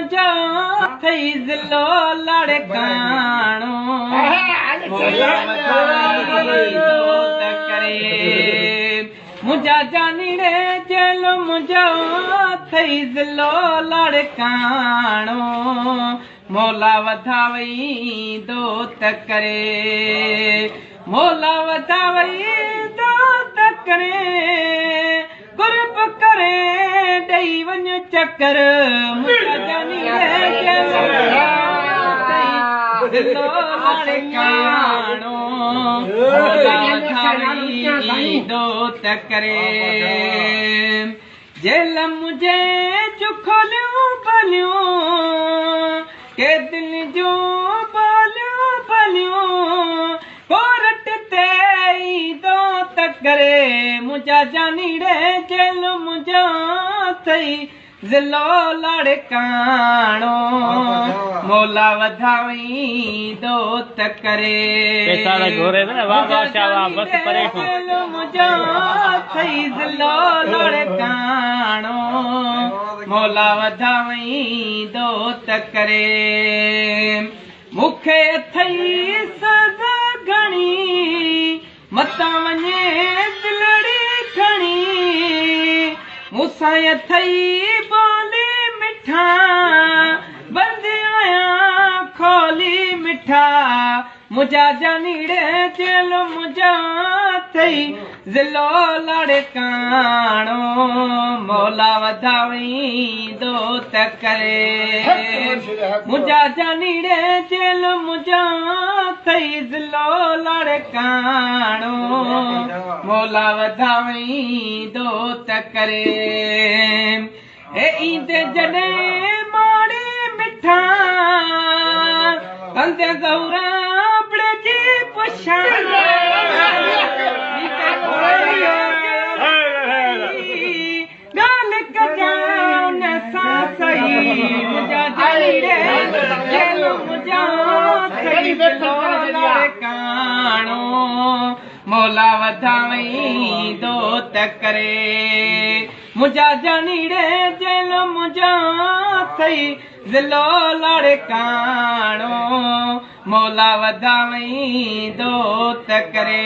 मुझा थई ज़िलो लड़काणो मौला वधाई दोस्त करे मुझा जानीड़े जेल मुझा थई ज़िलो लड़काणो मौला वधाई दोस्त करे मौला वधाई दोस्त करे गुरब करे ॾेई वञ चकर मुझा जानीड़े जेल ज़िलो लड़काणो मौला वधाई दोस्त करे जेल मुझे चुखलियूं भलियूं के दिल जो बालियूं भलियूं कोरट ते दोस्त करे मुझा जानीड़े जेल मुझा थई ज़िलो लड़काणो मौला वधाई दोस्त करे मुझा थई ज़िलो लड़काणो मौला वधाई दोस्त करे मूंखे थई सदा घणी मता वञे दिलड़ी खणी मूंसां थई बोली मिठा बंद आया खोली मिठा मुझा जानीड़े जेल मुझा थई ज़िलो लड़काणो मौला वधाई दोस्त करे मुझा जानीड़े जेल मुझा थई ज़िलो लड़काणो मौला वधाई दोस्त करे हे ईंदे जॾहिं माड़ी मिठा कंदे गौरा जी पुछा गाल कजान सां सही मुझा जानीड़े जेल मुझा थई ज़िलो लड़काणो मौला वधाई दोस्त करे मुझा जानीड़े जेल मुझा थई ज़िलो लड़काणो मौला वधाई दोस्त करे।